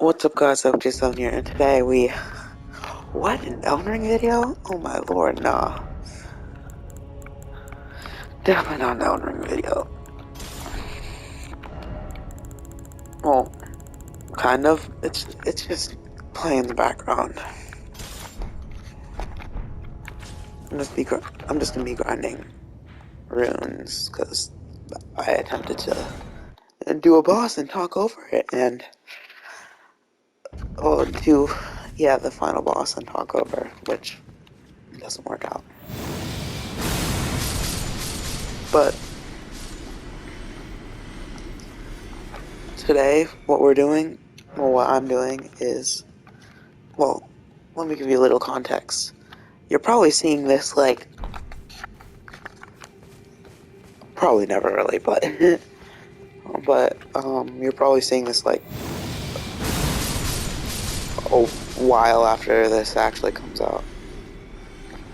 What's up guys, FJ7 here, and today what, an Elden Ring video? Oh my lord, nah. Definitely not an Elden Ring video. Well, kind of. It's just playing in the background. I'm just gonna be grinding runes, because I attempted to do a boss and talk over it, and the final boss and talk over, which doesn't work out. But today, what I'm doing is, well, let me give you a little context. You're probably seeing this, probably never really, but, you're probably seeing this, a while after this actually comes out.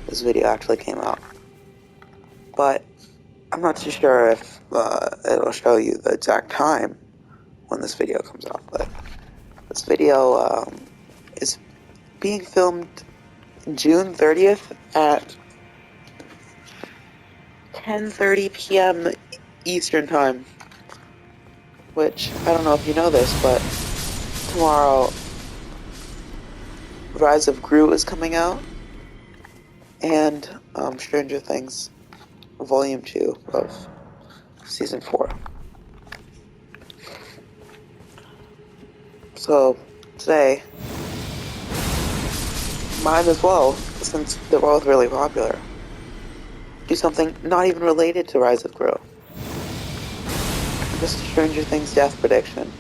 This video actually came out. But, I'm not too sure if, it'll show you the exact time when this video comes out, but this video, is being filmed June 30th at 10:30 p.m. Eastern Time, which, I don't know if you know this, but tomorrow, Rise of Gru is coming out, and, Stranger Things Volume 2 of Season 4. So, today, might as well, since they're both really popular, do something not even related to Rise of Gru. Just Stranger Things death prediction.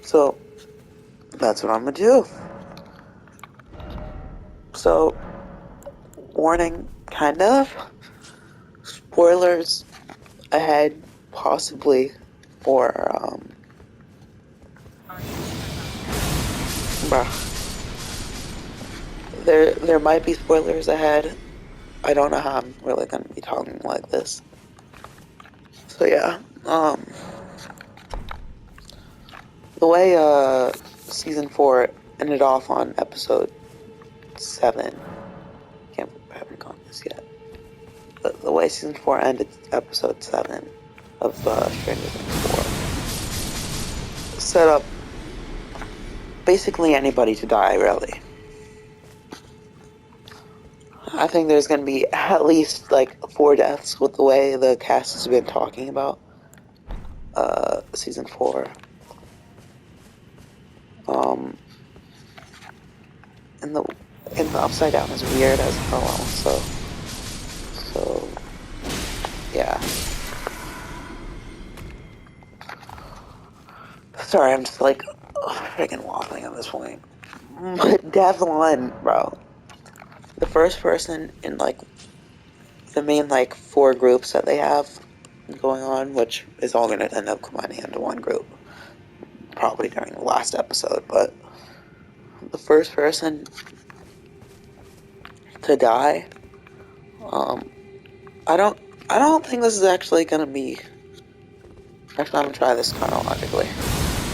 So, that's what I'm gonna do. So, warning, kind of. Spoilers ahead, possibly, or, there might be spoilers ahead. I don't know how I'm really gonna be talking like this. So yeah, the way, Season 4 ended off on Episode 7, I haven't gone this yet. The way Season 4 ended Episode 7 of, Stranger Things 4, set up basically anybody to die, really. I think there's gonna be at least, 4 deaths with the way the cast has been talking about, Season 4. And the Upside Down is weird as hell, so, yeah. Sorry, I'm just, freaking waffling at this point. But Death 1, bro. The first person in, the main, 4 groups that they have going on, which is all gonna end up combining into one group, probably during the last episode, but the first person to die, I don't think this is actually gonna be, actually I'm gonna try this chronologically.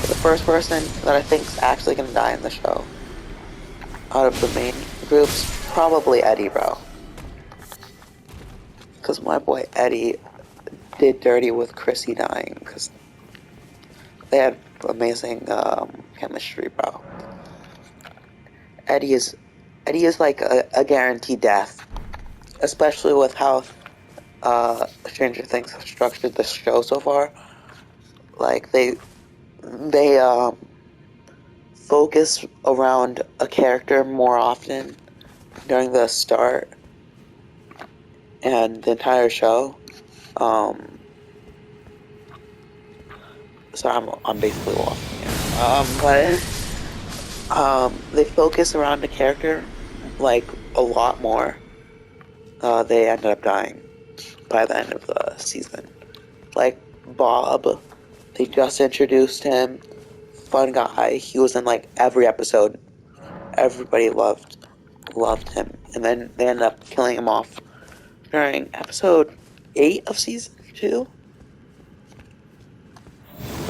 But the first person that I think is actually gonna die in the show, out of the main groups, probably Eddie, bro. Because my boy Eddie did dirty with Chrissy dying, because they had amazing, chemistry, bro. Eddie is like a guaranteed death, especially with how Stranger Things have structured the show so far. They focus around a character more often during the start and the entire show. So I'm basically waffling here. They focus around the character a lot more. They ended up dying by the end of the season. Bob, they just introduced him. Fun guy. He was in every episode. Everybody loved him. And then they ended up killing him off during episode 8 of season 2.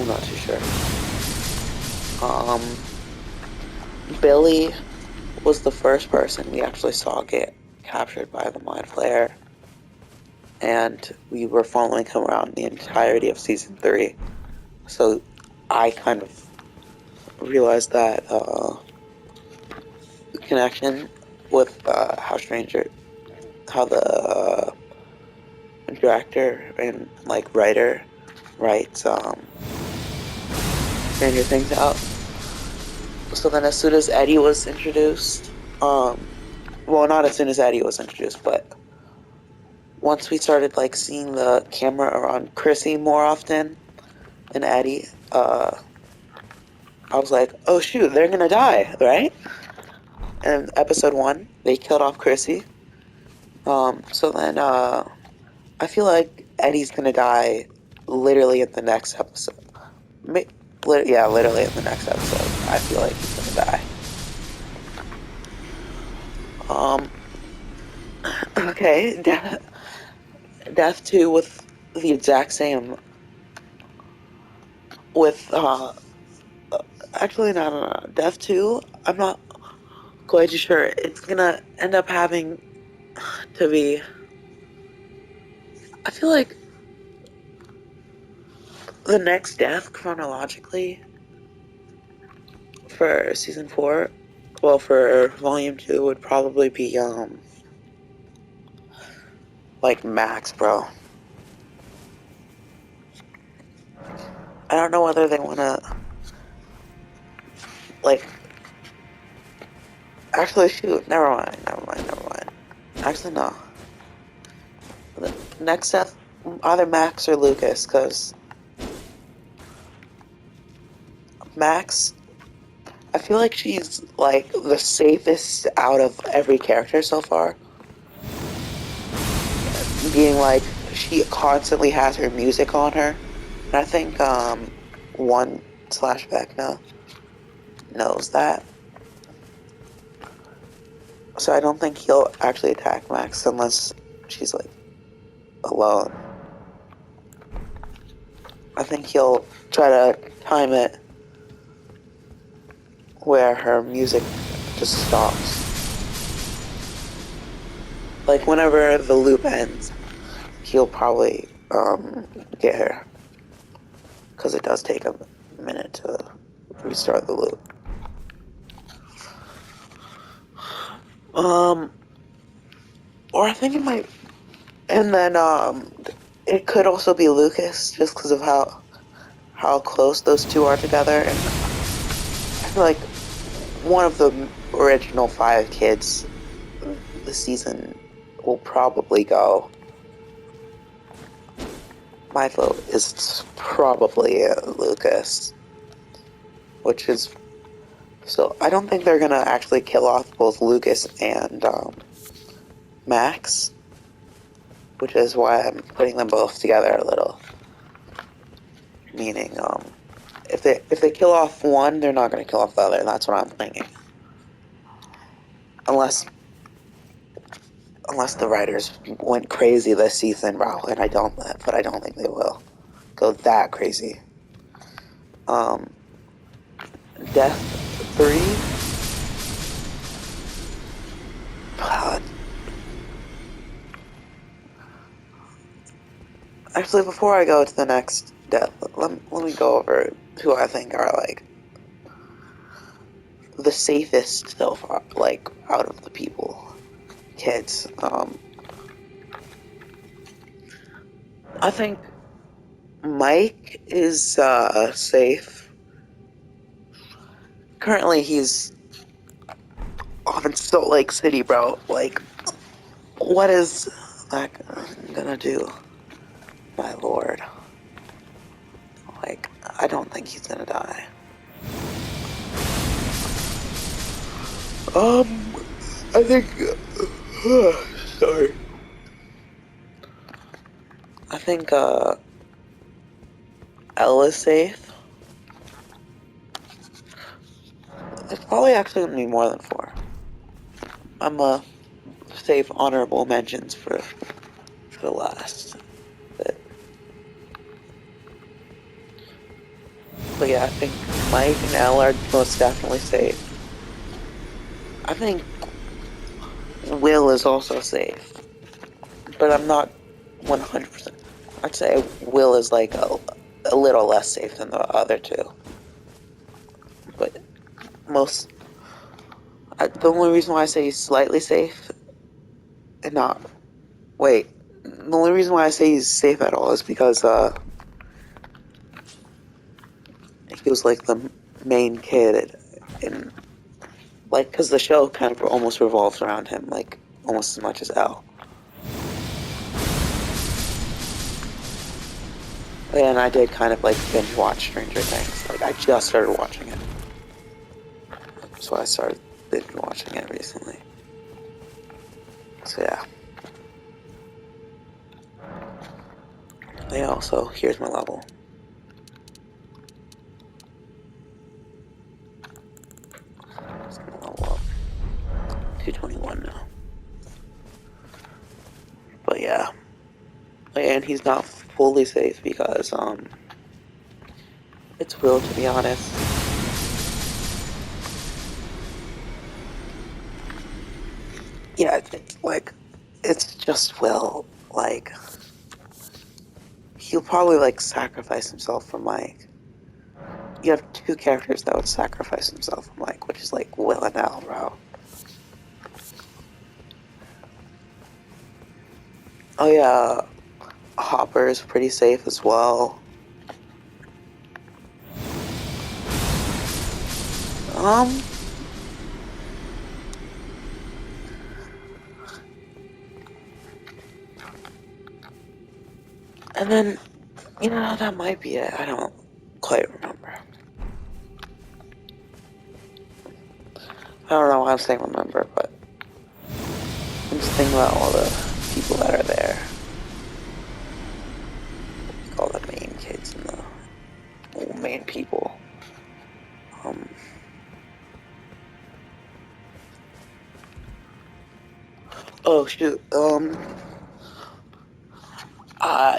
I'm not too sure. Billy was the first person we actually saw get captured by the Mind Flayer, and we were following him around the entirety of season 3. So I kind of realized that connection with how the director and like writer writes Stranger Things out. So then as soon as Eddie was introduced, well, not as soon as Eddie was introduced, but once we started like seeing the camera around Chrissy more often than Eddie, I was like, oh shoot, they're gonna die, right? And episode 1, they killed off Chrissy. So then I feel like Eddie's gonna die literally in the next episode. Yeah, literally in the next episode. I feel like he's gonna die. Okay, Death 2 with the exact same. With, actually, no. Death 2, I'm not quite sure. It's gonna end up having to be. I feel like the next death chronologically for season 4, well, for volume 2 would probably be, like Max, bro. I don't know whether they wanna, like, actually, shoot, never mind. Actually, no. The next death, either Max or Lucas, because Max, I feel like she's, like, the safest out of every character so far. Being, like, she constantly has her music on her. And I think, 1/Vecna knows that. So I don't think he'll actually attack Max unless she's, like, alone. I think he'll try to time it where her music just stops. Like, whenever the loop ends, he'll probably get her. Because it does take a minute to restart the loop. Or I think it might... And then, it could also be Lucas, just because of how close those two are together. And I feel like one of the original 5 kids this season will probably go. My vote is probably Lucas, which is... So I don't think they're gonna actually kill off both Lucas and Max, which is why I'm putting them both together a little. Meaning, if they kill off one, they're not gonna kill off the other. That's what I'm thinking. Unless the writers went crazy this season, bro, but I don't think they will go that crazy. Death 3. God. Actually, before I go to the next death, let me go over who I think are, like, the safest so far, like, out of the kids. I think Mike is, safe. Currently, he's off in Salt Lake City, bro. Like, what is that gonna do? My lord. Like, I don't think he's gonna die. I think... sorry. I think, Ella's safe. It's probably actually gonna be more than 4. I'm gonna save honorable mentions for the last bit. But yeah, I think Mike and Elle are most definitely safe. I think Will is also safe, but I'm not 100%. I'd say Will is like a little less safe than the other two. But the only reason why I say he's slightly safe and not wait, the only reason why I say he's safe at all is because he was like the main kid, and like because the show kind of almost revolves around him, like almost as much as Elle. And I did kind of like binge watch Stranger Things. Like I just started watching it, so I started binge watching it recently. So yeah. Yeah. Also, here's my level. It's gonna level up. 221 now. But yeah. And he's not fully safe because it's Will, to be honest. Yeah, it's just Will. Like he'll probably like sacrifice himself for Mike. You have two characters that would sacrifice himself for Mike, which is like Will and Elle, bro. Oh yeah, Hopper is pretty safe as well. Um, and then, that might be it. I don't quite remember. I don't know why I'm saying remember, but I'm just thinking about all the people that are there. Like all the main kids and the main people. Um, oh shoot. Uh,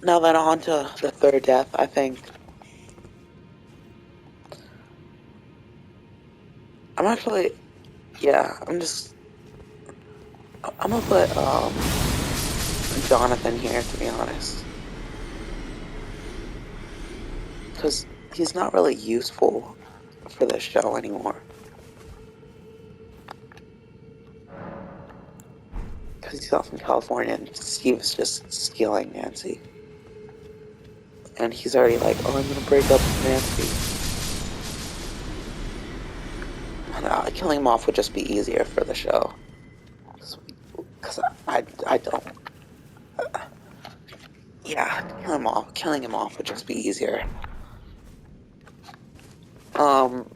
Now that I'm on to the third death, I think I'm actually, yeah, I'm gonna put Jonathan here, to be honest, because he's not really useful for this show anymore. Because he's off in California and Steve's just stealing Nancy. And he's already like, oh, I'm gonna break up with Nancy. And, killing him off would just be easier for the show. Because I don't. Yeah, killing him off would just be easier. And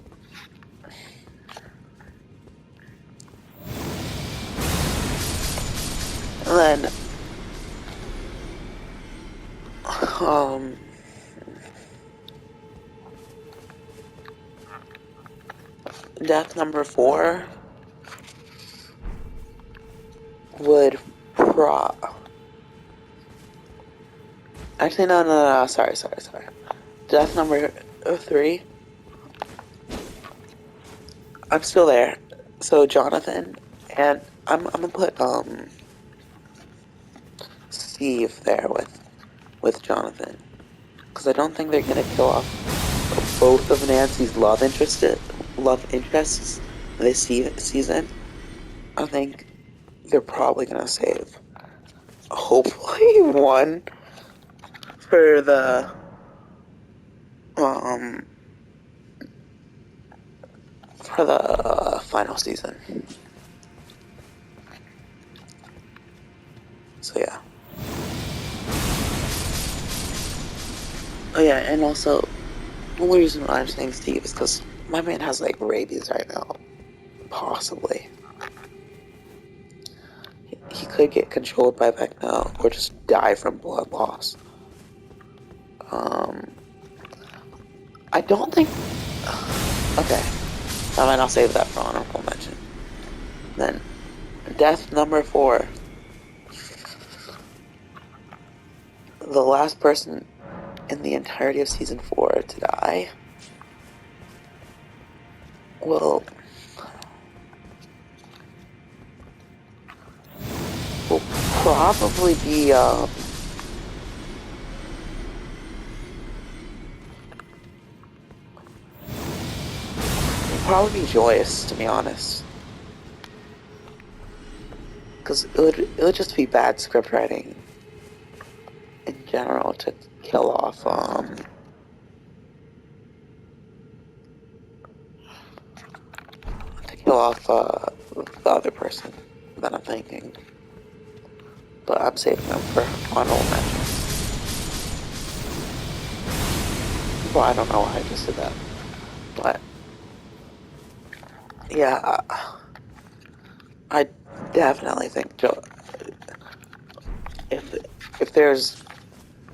then, death number 4 would actually no, sorry. Death number 3, I'm still there. So Jonathan, and I'm gonna put Steve there with Jonathan, because I don't think they're gonna kill off both of Nancy's love interests this season. I think they're probably gonna save hopefully one for the um final season. So yeah. Oh yeah, and also the only reason why I'm saying Steve is because my man has like rabies right now. Possibly. He could get controlled by Vecna or just die from blood loss. I don't think. Okay. I mean, I'll save that for honorable mention. Then, death number 4. The last person in the entirety of season 4 to die will probably be Joyous, to be honest, because it would just be bad script writing in general to kill off the other person that I'm thinking, but I'm saving them for honorable mentions. Well, I don't know why I just did that, but yeah, I definitely think if there's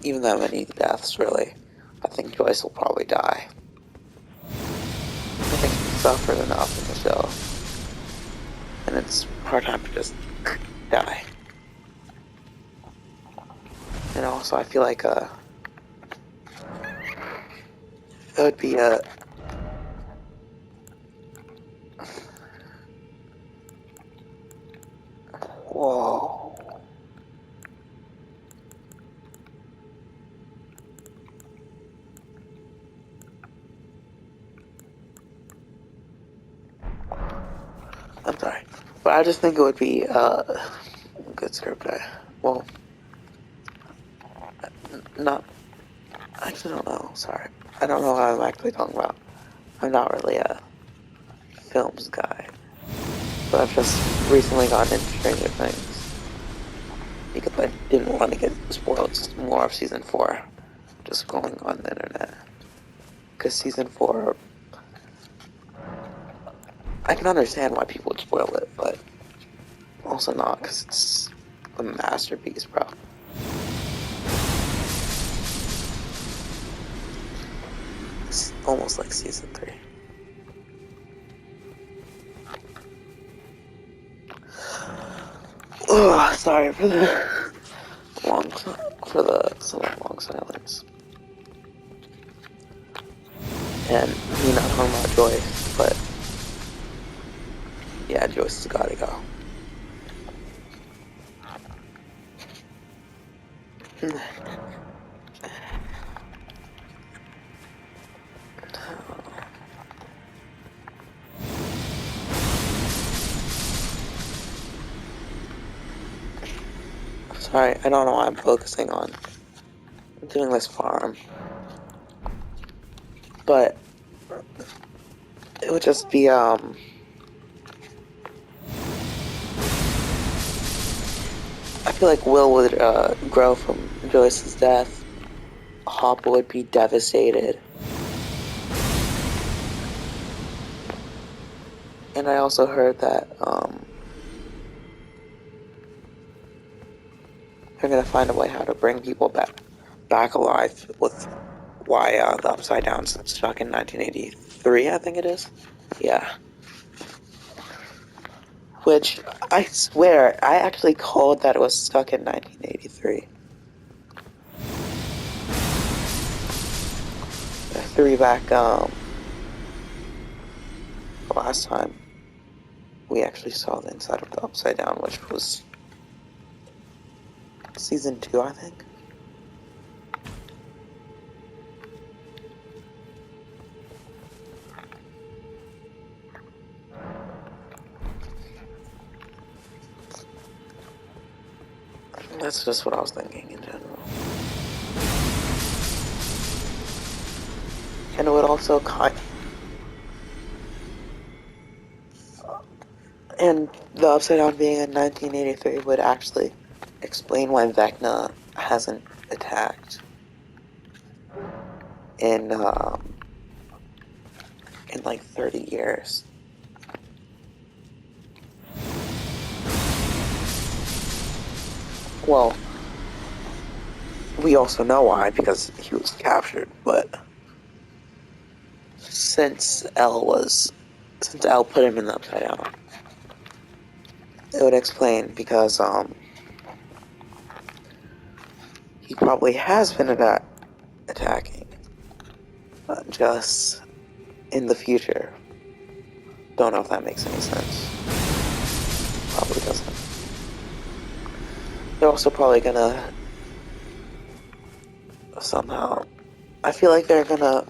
even that many deaths, really, I think Joyce will probably die. I think she suffered enough in the show, and it's hard time to just die. And also, I feel like it would be whoa. I'm sorry, but I just think it would be good script. Well, not. I actually don't know. Sorry, I don't know what I'm actually talking about. I'm not really a films guy, but I've just recently gotten into Stranger Things because I didn't want to get spoiled more of season 4 just going on the internet. Because season 4, I can understand why people would spoil it, but also not, because it's a masterpiece, bro. It's almost like season 3. Ugh, sorry for the somewhat long silence. And me not talking about Joyce, but yeah, Joyce has gotta go. Sorry, I don't know why I'm focusing on doing this farm. But it would just be I feel like Will would grow from Joyce's death. Hop would be devastated. And I also heard that they're gonna find a way how to bring people back alive with why the Upside Down's stuck in 1983, I think it is. Yeah. Which, I swear, I actually called that it was stuck in 1983. I threw back, the last time we actually saw the inside of the Upside Down, which was season 2, I think. That's just what I was thinking in general. And it would also and the Upside Down being in 1983 would actually explain why Vecna hasn't attacked in like 30 years. Well, we also know why, because he was captured, but since L put him in the Upside Down, it would explain, because he probably has been attacking. Just in the future. Don't know if that makes any sense. Probably doesn't. They're also probably gonna somehow. I feel like they're gonna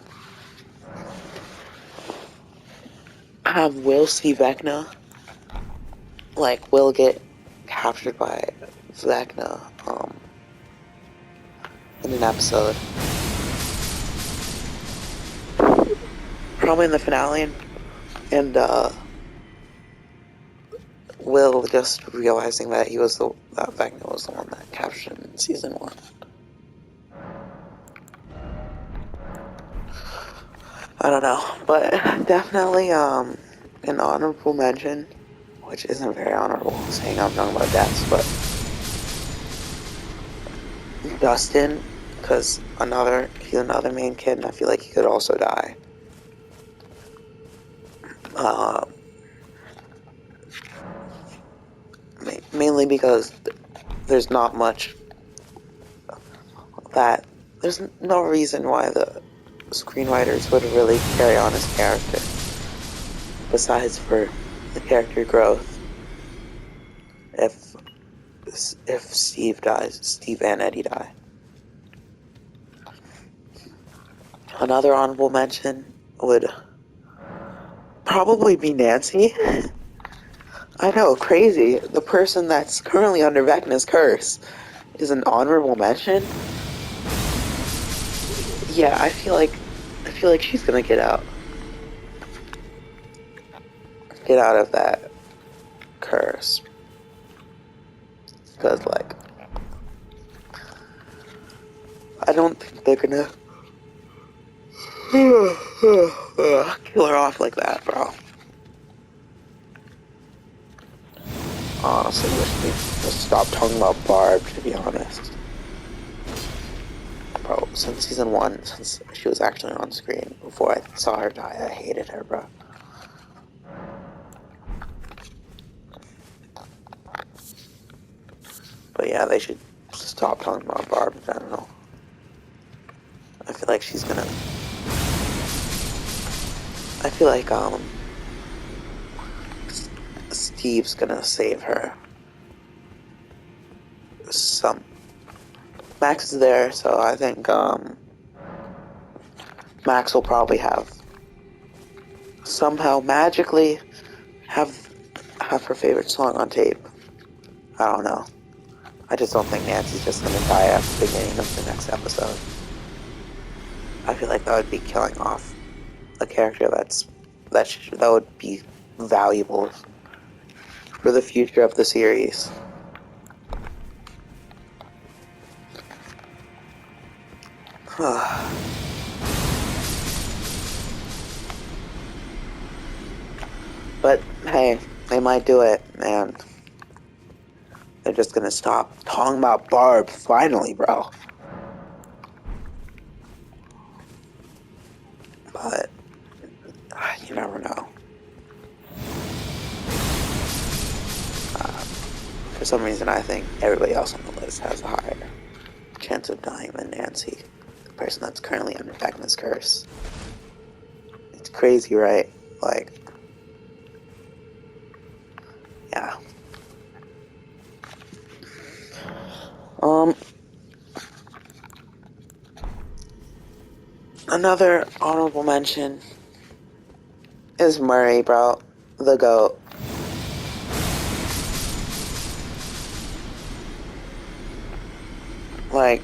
have Will see Vecna. Like, Will get captured by Vecna in an episode. Probably in the finale, and Will just realizing that that Vecna was the one that captured him in season 1. I don't know, but definitely an honorable mention, which isn't very honorable, saying I'm talking about deaths, but Dustin, because he's another main kid, and I feel like he could also die. Mainly because there's not much that there's no reason why the screenwriters would really carry on his character besides for the character growth. If Steve and Eddie die. Another honorable mention would probably be Nancy. I know, crazy. The person that's currently under Vecna's curse is an honorable mention. Yeah, I feel like she's gonna get out of that curse, because like I don't think they're gonna kill her off like that, bro. Honestly, wish they just stop talking about Barb, to be honest. Bro, since season 1, since she was actually on screen, before I saw her die, I hated her, bro. But yeah, they should stop talking about Barb in general. I feel like she's gonna... I feel like, Steve's gonna save her. Max is there, so I think, Max will probably somehow magically have her favorite song on tape. I don't know. I just don't think Nancy's just gonna die at the beginning of the next episode. I feel like that would be killing off a character that would be valuable for the future of the series. But hey, they might do it, man. They're just gonna stop talking about Barb finally, bro. But you never know. For some reason, I think everybody else on the list has a higher chance of dying than Nancy, the person that's currently under Vecna's curse. It's crazy, right? Like, yeah. Another honorable mention is Murray, bro. The GOAT. Like,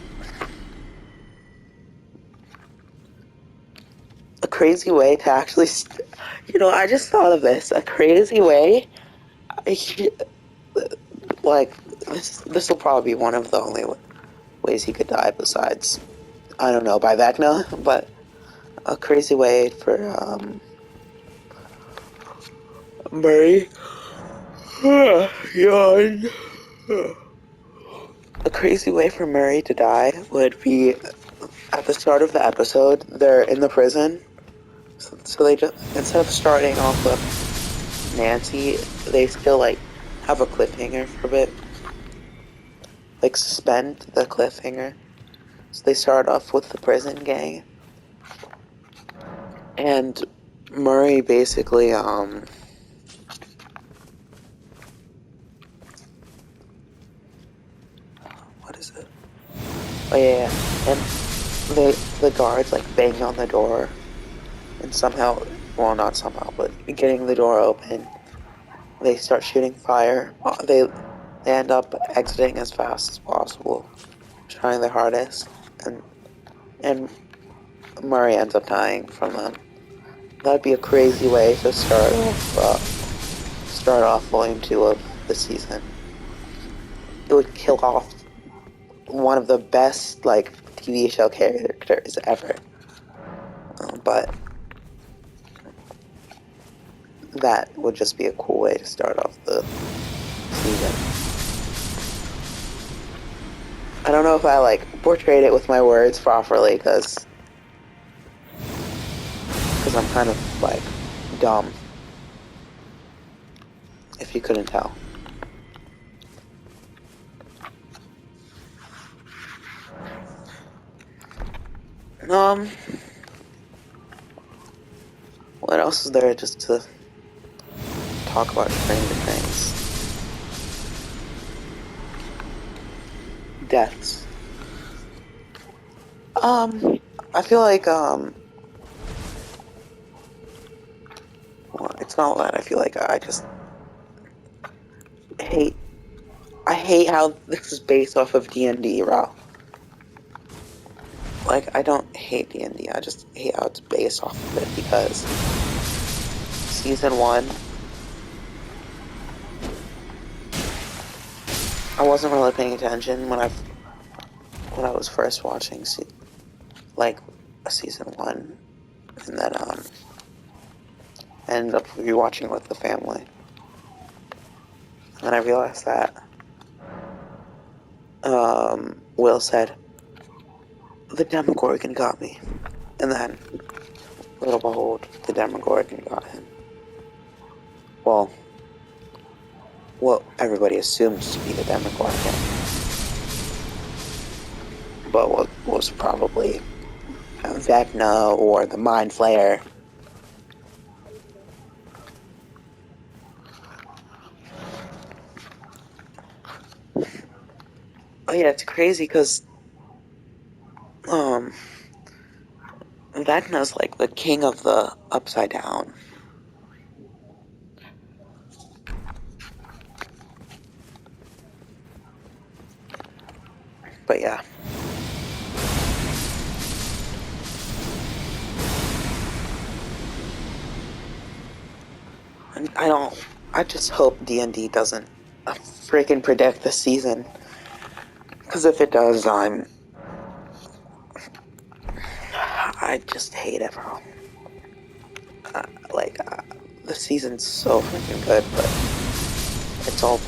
a crazy way to actually... I just thought of this. A crazy way... Like, this will probably be one of the only ways he could die besides, I don't know, by Vecna, but a crazy way for, Murray... Yawn. A crazy way for Murray to die would be at the start of the episode, they're in the prison, so they just, instead of starting off with Nancy, they still, like, have a cliffhanger for a bit. Like, suspend the cliffhanger. So they start off with the prison gang, and Murray basically what is it? Oh yeah, and the guards like bang on the door, and somehow, well, not somehow, but getting the door open, they start shooting fire. They end up exiting as fast as possible, trying their hardest, and Murray ends up dying from them. That'd be a crazy way to start off Volume 2 of the season. It would kill off one of the best like TV show characters ever. But that would just be a cool way to start off the season. I don't know if I like portrayed it with my words properly because I'm kind of like dumb, if you couldn't tell. What else is there just to talk about Stranger Things? Deaths. I feel like, well, it's not that I feel like I just hate, I hate how this is based off of D&D, bro. Like, I don't hate D&D, I just hate how it's based off of it because Season 1, I wasn't really paying attention when I was first watching, like, Season 1, and then, I ended up rewatching with the family. And then I realized that, Will said, "The Demogorgon got me." And then, lo and behold, the Demogorgon got him. Well, what everybody assumes to be the Demogorgon. But what was probably Vecna or the Mind Flayer. Oh yeah, it's crazy because Vecna's like the king of the Upside Down. But yeah. I just hope D&D doesn't freaking predict the season. Because if it does, I just hate it, bro. The season's so freaking good, but it's all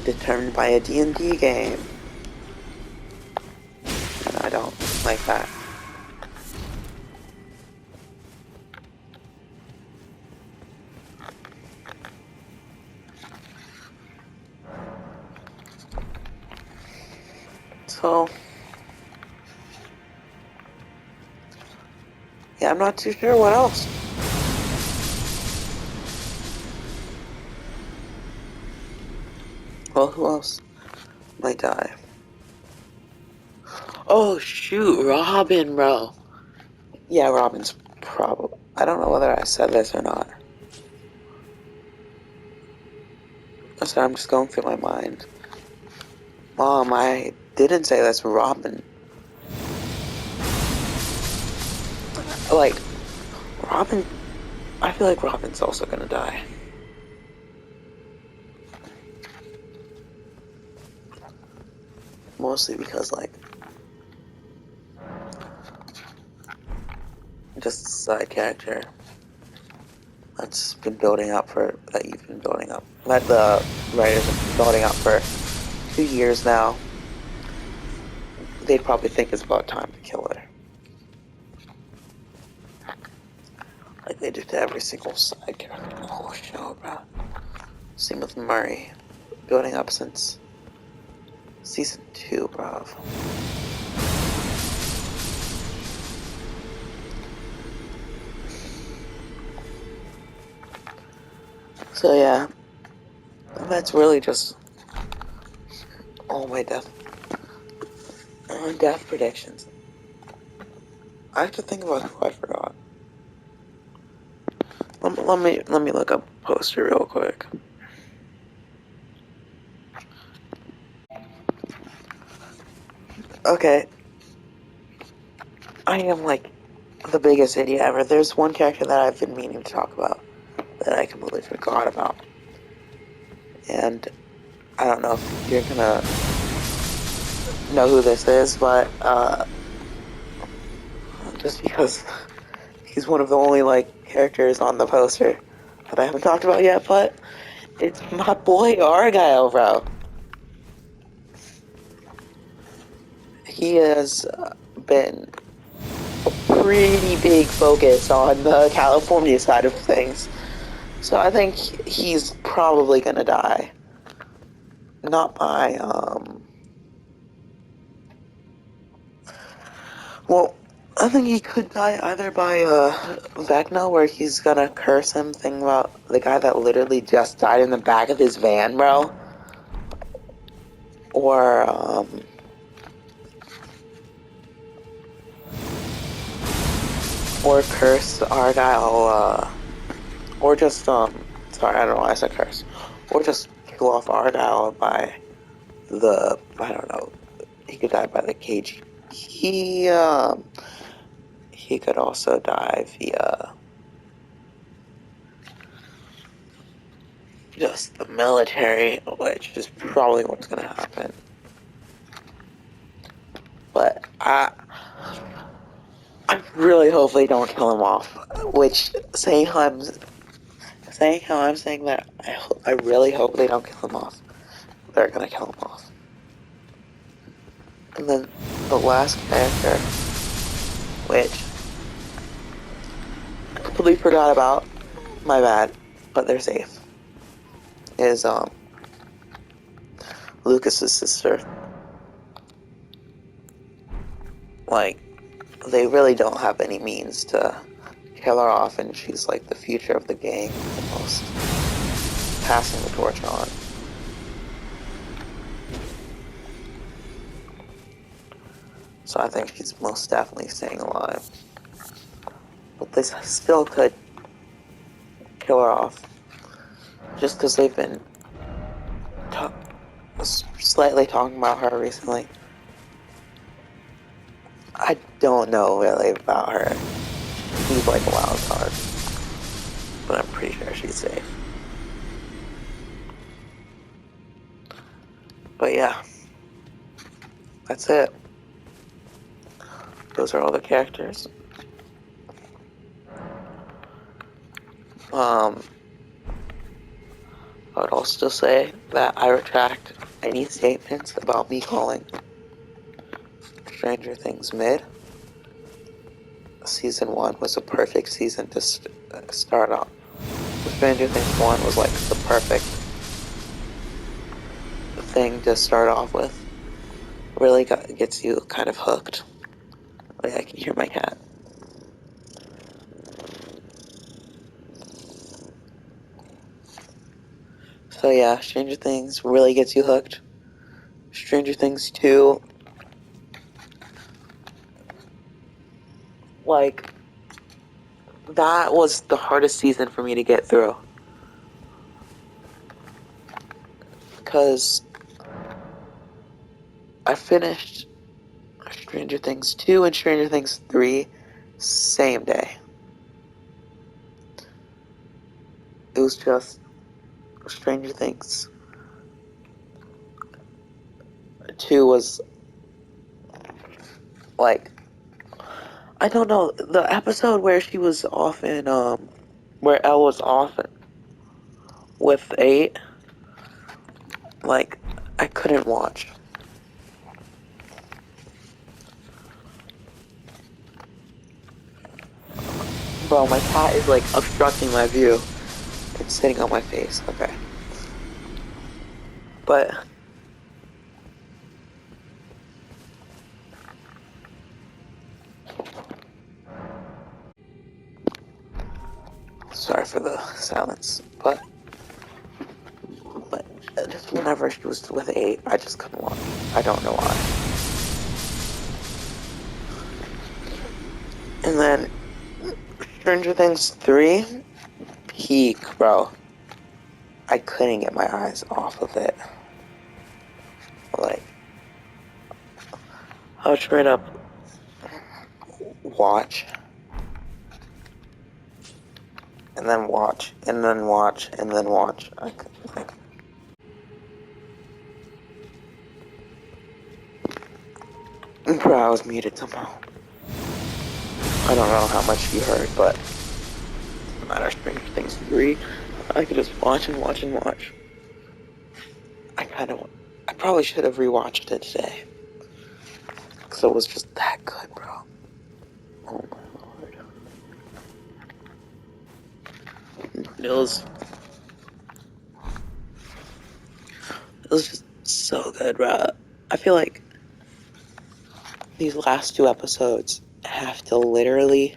determined by a D&D game. And I don't like that. So, yeah, I'm not too sure what else. Well, who else might die? Oh, shoot, Robin, bro. Yeah, Robin's probably... I don't know whether I said this or not. So I'm just going through my mind. Mom, I didn't say that's Robin. Like, Robin... I feel like Robin's also gonna die. Mostly because, like... just a side character that's been building up that you've been building up. That the writers have been building up for 2 years now. They'd probably think it's about time to kill her. Like they do to every single side character in the whole show, bro. Same with Murray. Building up since season 2, bro. So yeah, that's really just all my death predictions. I have to think about who I forgot. Let me look up poster real quick. Okay, I am like the biggest idiot ever. There's one character that I've been meaning to talk about that I completely forgot about, and I don't know if you're gonna know who this is, but just because he's one of the only like characters on the poster that I haven't talked about yet, but it's my boy Argyle, bro. He has been a pretty big focus on the California side of things, so I think he's probably gonna die. Not by well, I think he could die either by Vecna, where he's gonna curse him, thinking about the guy that literally just died in the back of his van, bro. Or or curse Argyle, or just sorry, I don't know why I said curse. Or just kill off Argyle by I don't know, he could die by the cage. He could also die via just the military, which is probably what's gonna happen. But I really hope they don't kill him off. Which saying how I'm saying that, I really hope they don't kill him off. They're gonna kill him off. And then the last character, which I completely forgot about, my bad, but they're safe, is Lucas's sister. Like, they really don't have any means to kill her off, and she's like the future of the gang, almost passing the torch on. So I think she's most definitely staying alive. But they still could kill her off. Just because they've been slightly talking about her recently. I don't know really about her. She's like a wild card. But I'm pretty sure she's safe. But yeah. That's it. Those are all the characters. I would also say that I retract any statements about me calling Stranger Things mid. Season 1 was a perfect season to start off. Stranger Things 1 was like the perfect thing to start off with. Really gets you kind of hooked. Like, I can hear my cat. So yeah, Stranger Things really gets you hooked. Stranger Things 2, like, that was the hardest season for me to get through. Because I finished Stranger Things 2 and Stranger Things 3 same day. It was just Stranger Things 2 was like, I don't know, the episode where she was off in where Elle was off with 8, like, I couldn't watch. Bro, my cat is like obstructing my view. It's sitting on my face. Okay. But sorry for the silence. But whenever she was with 8, I just couldn't watch. I don't know why. And then Stranger Things 3, peak, bro. I couldn't get my eyes off of it. Like, I would straight up watch, and then watch, and then watch, and then watch. Bro, I was muted somehow. I don't know how much you heard, but no matter. Stranger Things 3, I could just watch and watch and watch. I probably should have rewatched it today. Because it was just that good, bro. Oh my lord. It was just so good, bro. I feel like these last 2 episodes have to literally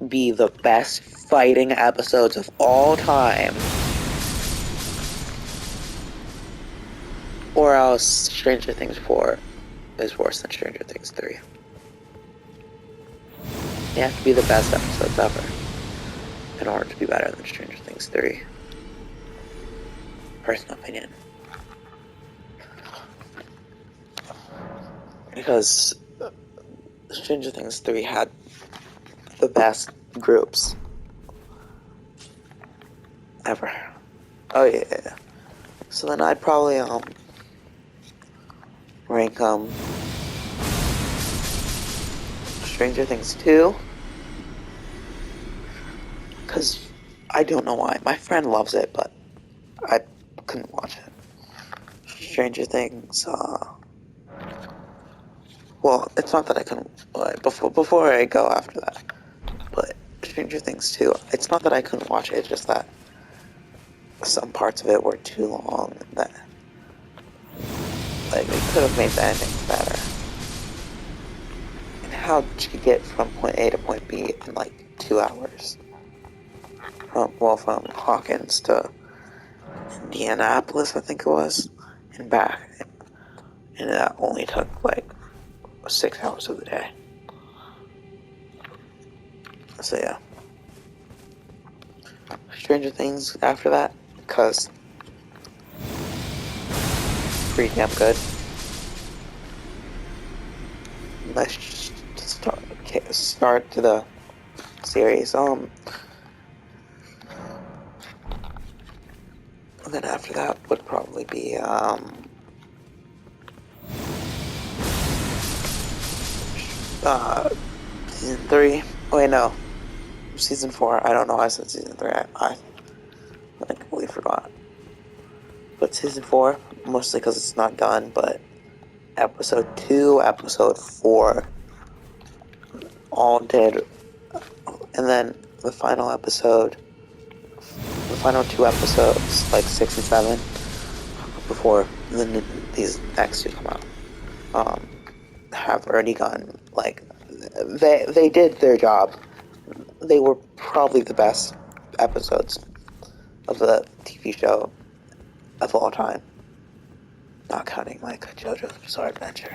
be the best fighting episodes of all time. Or else Stranger Things 4 is worse than Stranger Things 3. They have to be the best episodes ever in order to be better than Stranger Things 3. Personal opinion. Because Stranger Things 3 had the best groups ever. Oh yeah. So then I'd probably rank Stranger Things 2, because I don't know why. My friend loves it, but I couldn't watch it. Stranger Things, well, it's not that I couldn't, before I go after that, but Stranger Things 2, it's not that I couldn't watch it, it's just that some parts of it were too long, that, like, they could have made the ending better. And how did you get from point A to point B in, like, 2 hours? From Hawkins to Indianapolis, I think it was, and back. And that only took like 6 hours of the day. So yeah. Stranger Things after that, because pretty damn good. Let's just start to the series. And then after that would probably be season 3. Wait, no, season 4. I don't know why I said season 3. I completely forgot. But season 4, mostly because it's not done. But episode 2, episode 4, all did, and then the final episode, the final 2 episodes, like 6 and 7, before these next 2 come out, have already gone, like, they did their job. They were probably the best episodes of the TV show of all time. Not counting, like, JoJo's Bizarre Adventure.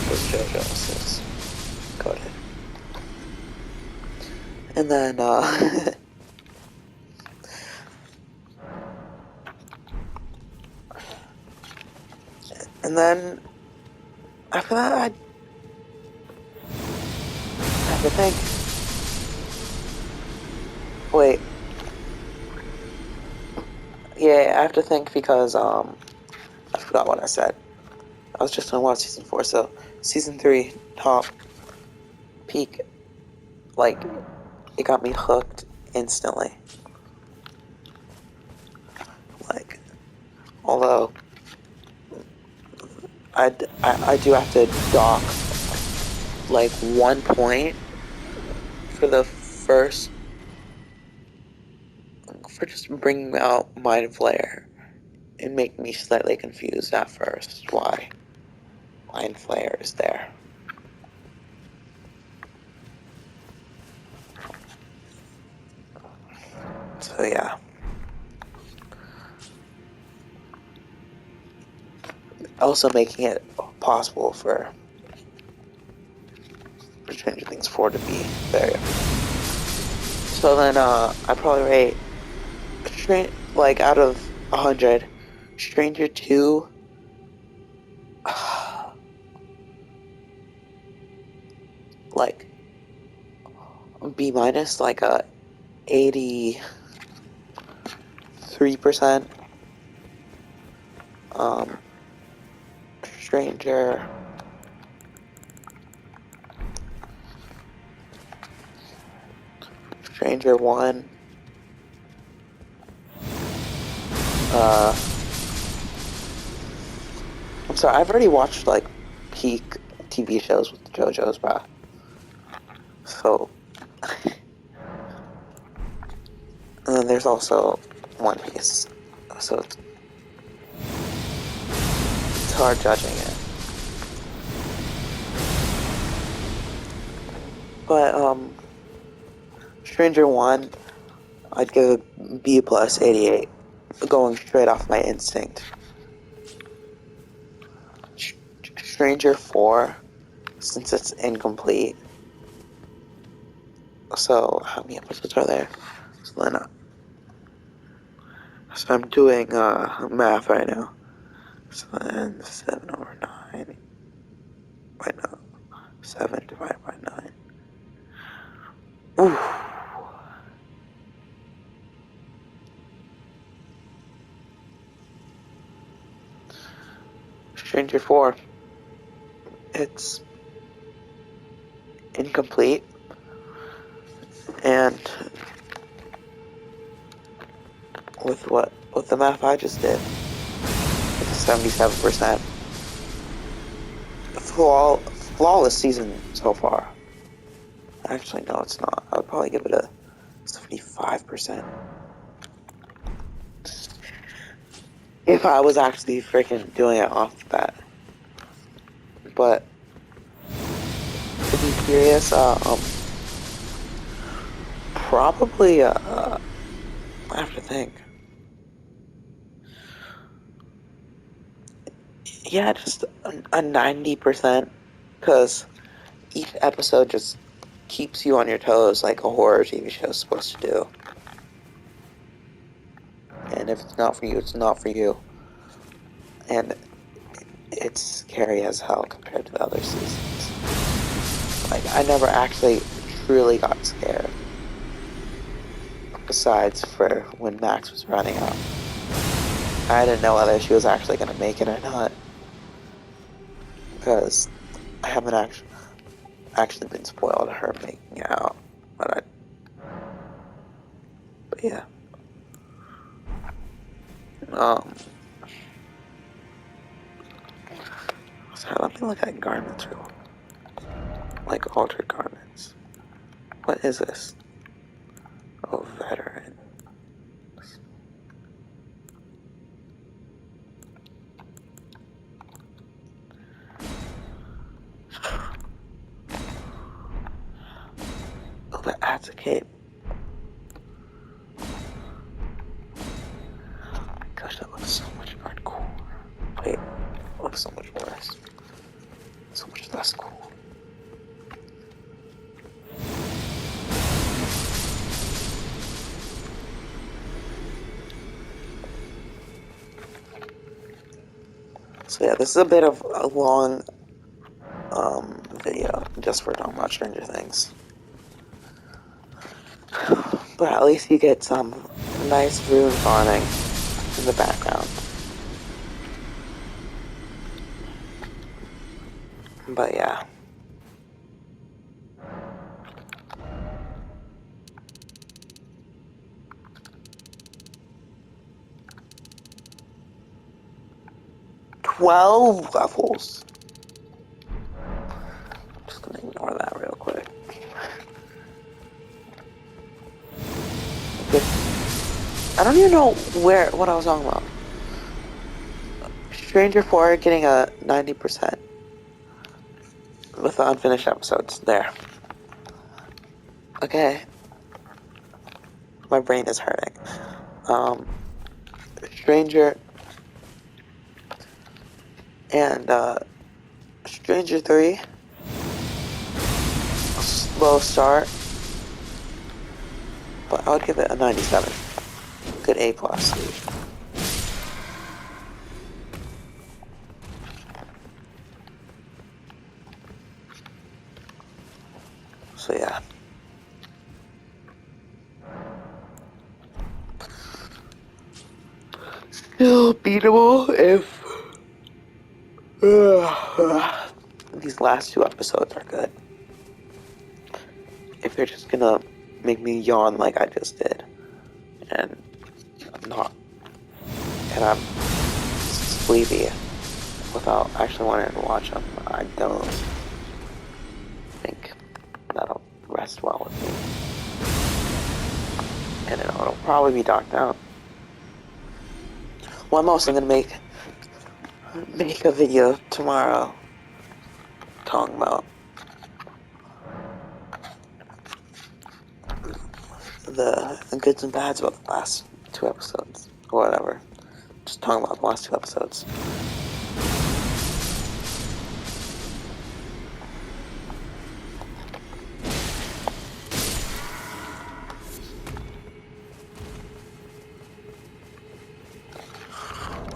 Because JoJo's is coded. And then, and then, after that, I have to think. Wait. Yeah, I have to think because, I forgot what I said. I was just gonna watch season 4, so season 3, top, peak, like, it got me hooked instantly. Like, although, I do have to dock, like, 1 point for the first, for just bringing out Mind Flayer. It made me slightly confused at first why Mind Flayer is there. So yeah. also making it possible for Stranger Things 4 to be very. So then, I probably rate like out of 100, Stranger 2, like B minus, like a 83%. Stranger Stranger 1, I'm sorry, I've already watched like peak TV shows with the JoJo's, bro. So, and then there's also One Piece. So it's hard judging it. But, Stranger 1, I'd give a B plus 88, going straight off my instinct. Stranger 4, since it's incomplete. So, how many episodes are there? So then, so I'm doing math right now. So then 7 over 9. Wait, no. 7 divided by 9. Ooh. Stranger 4. It's incomplete. And with the math I just did, it's 77%. Flawless season so far. Actually, no, it's not. I would probably give it a 75%. If I was actually freaking doing it off the bat. But to be curious, probably I have to think. Yeah, just a 90%, because each episode just keeps you on your toes like a horror TV show is supposed to do. And if it's not for you, it's not for you. And it's scary as hell compared to the other seasons. Like, I never actually truly got scared. Besides for when Max was running out. I didn't know whether she was actually going to make it or not. Because I haven't actually been spoiled of her making it out. But yeah. So let me look at garments real quick. Like altered garments. What is this? Oh, veteran. Oh, that adds a cape. Gosh, that looks so much hardcore. Wait, it looks so much worse. So much less cool. So yeah, this is a bit of a long video just for talking about Stranger Things. But at least you get some nice rune farming in the background. But yeah. "12 levels." I'm just gonna ignore that real quick. I don't even know what I was talking about. Stranger 4 getting a 90% with the unfinished episodes. There. Okay. My brain is hurting. Stranger And Stranger 3, a slow start, but I would give it a 97. Good A+. So yeah. Still beatable if these last 2 episodes are good. If they're just gonna make me yawn like I just did, and I'm sleepy without actually wanting to watch them, I don't think that'll rest well with me. And it'll probably be docked out. Well, I'm also gonna make a video tomorrow talking about the goods and bads about the last 2 episodes, or whatever. Just talking about the last 2 episodes.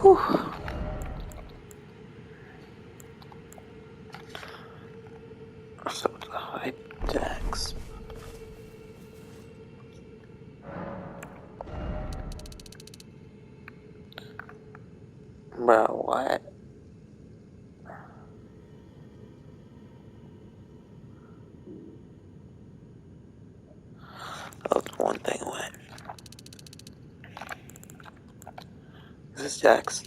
Whew. So the high decks. Bro, what? Oh, one thing away. This is Jax.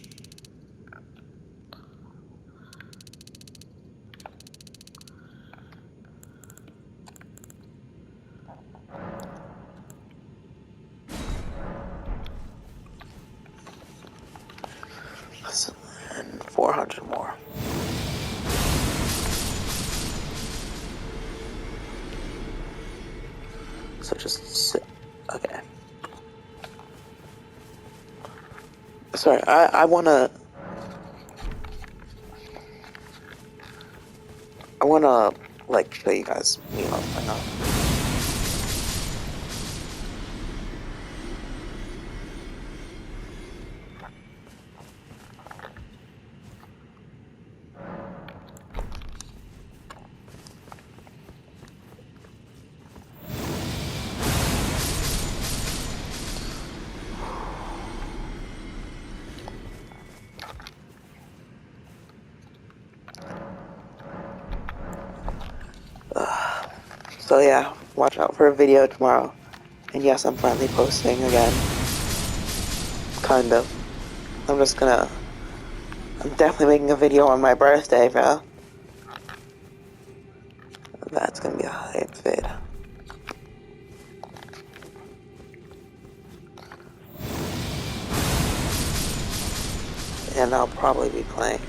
And 400 more. So just sit. Okay. Sorry, I wanna like show you guys me opening up. So yeah, watch out for a video tomorrow. And yes, I'm finally posting again. Kind of. I'm definitely making a video on my birthday, bro. That's gonna be a hype vid. And I'll probably be playing.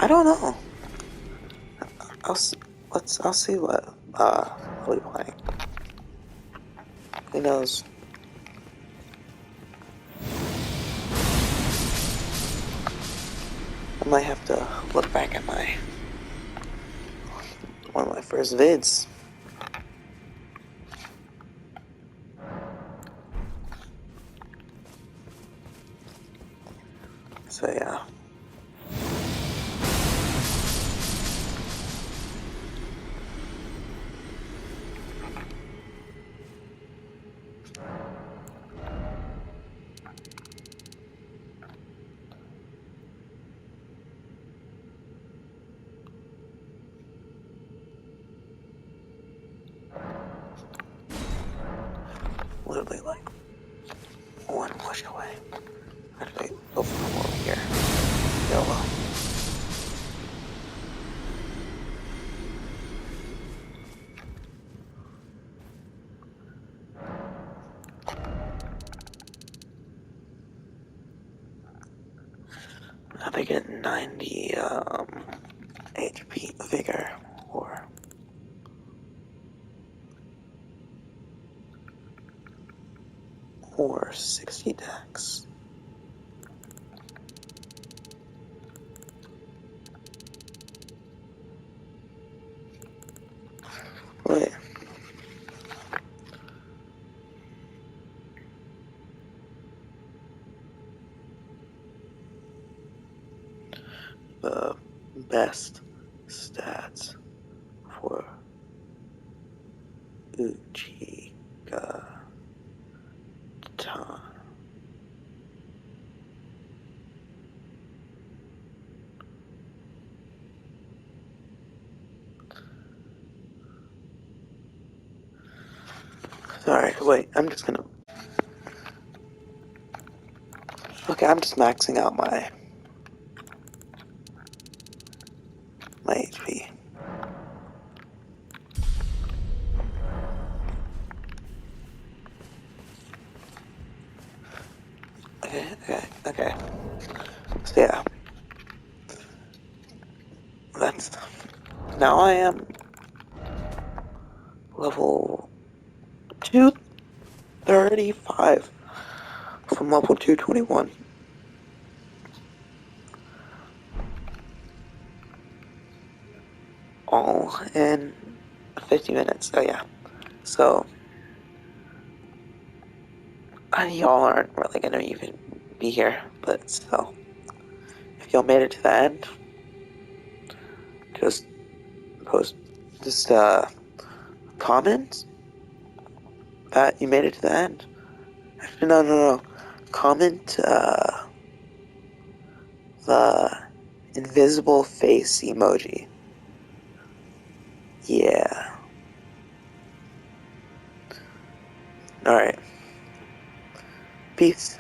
I don't know. I'll see what I'll be playing. Who knows? I might have to look back at one of my first vids. So yeah. Literally like one push away. Actually, go from over here. YOLO. Now they get 90 HP vigor or 60 dex. best stats for Uchiha Tan. Sorry, wait, I'm just gonna... Okay, I'm just maxing out my HP. Okay. So yeah, that's... Now I am level 235 from level 221. All in 50 minutes. Oh yeah. So y'all aren't really gonna even be here, but still, if y'all made it to the end, just post, just comment that you made it to the end. Actually, no. Comment the invisible face emoji. Yeah. All right. Peace.